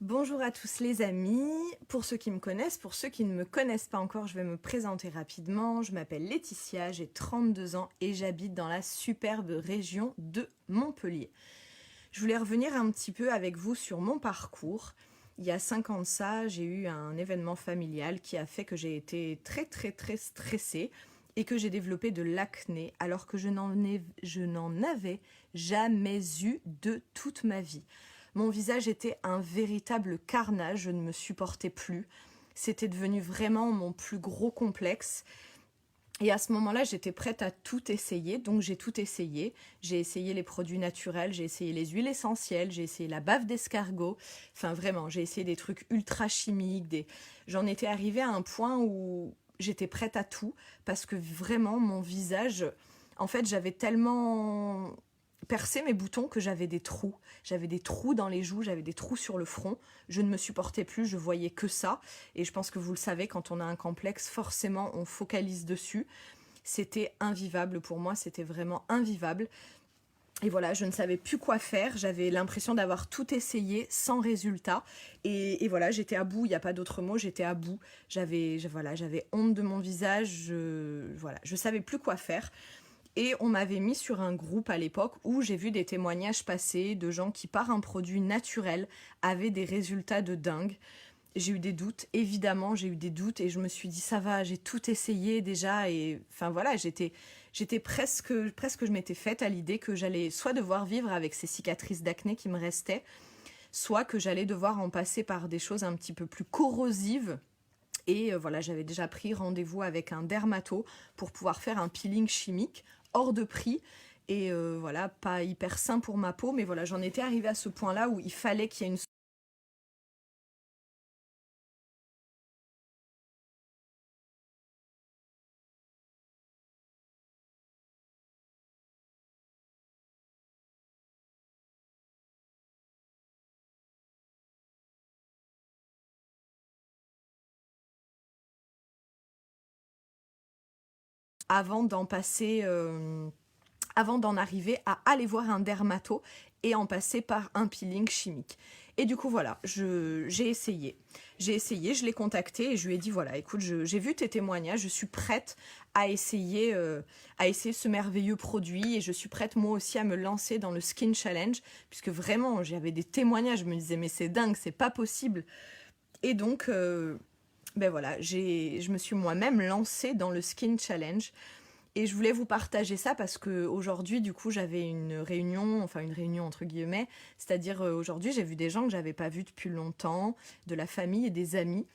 Bonjour à tous les amis, pour ceux qui me connaissent, pour ceux qui ne me connaissent pas encore, je vais me présenter rapidement. Je m'appelle Laetitia, j'ai 32 ans et j'habite dans la superbe région de Montpellier. Je voulais revenir un petit peu avec vous sur mon parcours. Il y a 5 ans de ça, j'ai eu un événement familial qui a fait que j'ai été très stressée et que j'ai développé de l'acné alors que je n'en avais jamais eu de toute ma vie. Mon visage était un véritable carnage, je ne me supportais plus. C'était devenu vraiment mon plus gros complexe. Et à ce moment-là, j'étais prête à tout essayer, donc j'ai tout essayé. J'ai essayé les produits naturels, j'ai essayé les huiles essentielles, j'ai essayé la bave d'escargot. Enfin vraiment, j'ai essayé des trucs ultra chimiques. J'en étais arrivée à un point où j'étais prête à tout, parce que vraiment, mon visage... En fait, j'avais tellement percé mes boutons que j'avais des trous. J'avais des trous dans les joues, j'avais des trous sur le front. Je ne me supportais plus, je voyais que ça. Et je pense que vous le savez, quand on a un complexe, forcément, on focalise dessus. C'était invivable pour moi, c'était vraiment invivable. Et voilà, je ne savais plus quoi faire, j'avais l'impression d'avoir tout essayé sans résultat. Et voilà, j'étais à bout, il n'y a pas d'autre mot, j'étais à bout. J'avais honte de mon visage, je savais plus quoi faire. Et on m'avait mis sur un groupe à l'époque où j'ai vu des témoignages passer de gens qui, par un produit naturel, avaient des résultats de dingue. J'ai eu des doutes, évidemment, j'ai eu des doutes et je me suis dit ça va, j'ai tout essayé déjà et enfin voilà, j'étais presque, je m'étais faite à l'idée que j'allais soit devoir vivre avec ces cicatrices d'acné qui me restaient, soit que j'allais devoir en passer par des choses un petit peu plus corrosives. Et voilà, j'avais déjà pris rendez-vous avec un dermato pour pouvoir faire un peeling chimique hors de prix. Et voilà, pas hyper sain pour ma peau, mais voilà, j'en étais arrivée à ce point-là où il fallait qu'il y ait une... avant d'en passer... avant d'en arriver à aller voir un dermato et en passer par un peeling chimique. Et du coup, voilà, j'ai essayé. J'ai essayé, je l'ai contacté et je lui ai dit, voilà, écoute, j'ai vu tes témoignages, je suis prête à essayer ce merveilleux produit et je suis prête moi aussi à me lancer dans le Skin Challenge, puisque vraiment, j'avais des témoignages, je me disais, mais c'est dingue, c'est pas possible. Et donc, ben voilà, je me suis moi-même lancée dans le Skin Challenge. Et je voulais vous partager ça parce que aujourd'hui, du coup, j'avais une réunion entre guillemets, c'est-à-dire aujourd'hui, j'ai vu des gens que j'avais pas vus depuis longtemps, de la famille et des amis.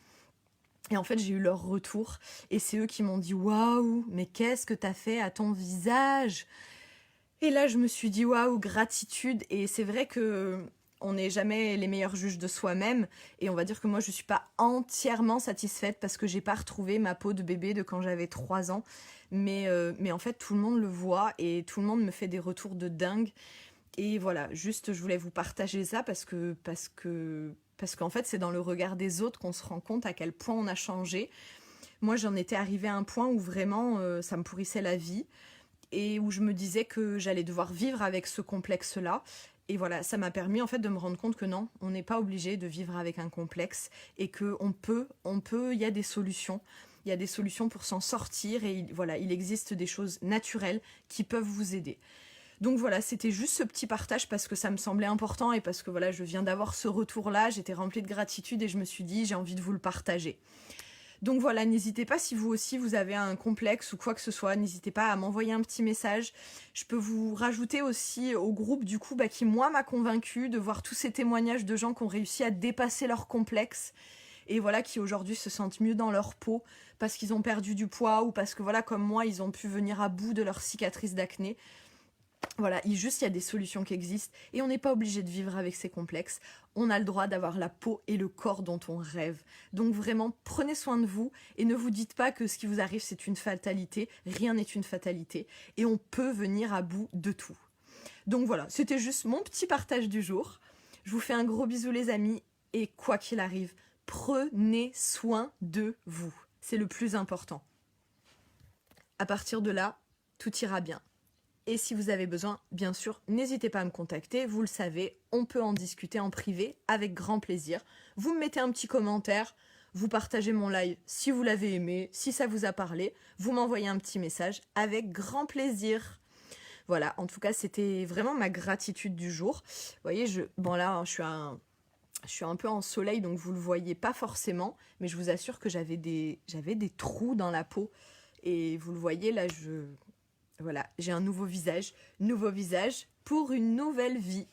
Et en fait, j'ai eu leur retour et c'est eux qui m'ont dit waouh, mais qu'est-ce que t'as fait à ton visage? Et là, je me suis dit waouh, gratitude. Et c'est vrai que on n'est jamais les meilleurs juges de soi-même. Et on va dire que moi, je suis pas entièrement satisfaite parce que j'ai pas retrouvé ma peau de bébé de quand j'avais 3 ans. Mais en fait, tout le monde le voit et tout le monde me fait des retours de dingue. Et voilà, juste, je voulais vous partager ça parce qu'en fait, c'est dans le regard des autres qu'on se rend compte à quel point on a changé. Moi, j'en étais arrivée à un point où vraiment, ça me pourrissait la vie et où je me disais que j'allais devoir vivre avec ce complexe-là. Et voilà, ça m'a permis en fait de me rendre compte que non, on n'est pas obligé de vivre avec un complexe et que il y a des solutions. Il y a des solutions pour s'en sortir et voilà, il existe des choses naturelles qui peuvent vous aider. Donc voilà, c'était juste ce petit partage parce que ça me semblait important et parce que voilà, je viens d'avoir ce retour-là, j'étais remplie de gratitude et je me suis dit j'ai envie de vous le partager. Donc voilà, n'hésitez pas si vous aussi vous avez un complexe ou quoi que ce soit, n'hésitez pas à m'envoyer un petit message. Je peux vous rajouter aussi au groupe du coup qui moi m'a convaincue de voir tous ces témoignages de gens qui ont réussi à dépasser leur complexe et voilà qui aujourd'hui se sentent mieux dans leur peau parce qu'ils ont perdu du poids ou parce que voilà comme moi ils ont pu venir à bout de leur cicatrice d'acné. Voilà, il y a des solutions qui existent et on n'est pas obligé de vivre avec ces complexes. On a le droit d'avoir la peau et le corps dont on rêve. Donc vraiment, prenez soin de vous et ne vous dites pas que ce qui vous arrive c'est une fatalité. Rien n'est une fatalité et on peut venir à bout de tout. Donc voilà, c'était juste mon petit partage du jour. Je vous fais un gros bisou les amis et quoi qu'il arrive, prenez soin de vous. C'est le plus important. À partir de là, tout ira bien. Et si vous avez besoin, bien sûr, n'hésitez pas à me contacter. Vous le savez, on peut en discuter en privé avec grand plaisir. Vous me mettez un petit commentaire, vous partagez mon live si vous l'avez aimé, si ça vous a parlé. Vous m'envoyez un petit message avec grand plaisir. Voilà, en tout cas, c'était vraiment ma gratitude du jour. Vous voyez, bon là, je suis un peu en soleil, donc vous le voyez pas forcément, mais je vous assure que j'avais des trous dans la peau. Et vous le voyez, là, voilà, j'ai un nouveau visage pour une nouvelle vie.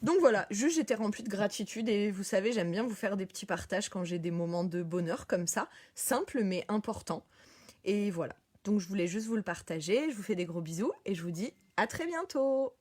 Donc voilà, juste j'étais remplie de gratitude et vous savez, j'aime bien vous faire des petits partages quand j'ai des moments de bonheur comme ça, simples mais importants. Et voilà, donc je voulais juste vous le partager, je vous fais des gros bisous et je vous dis à très bientôt.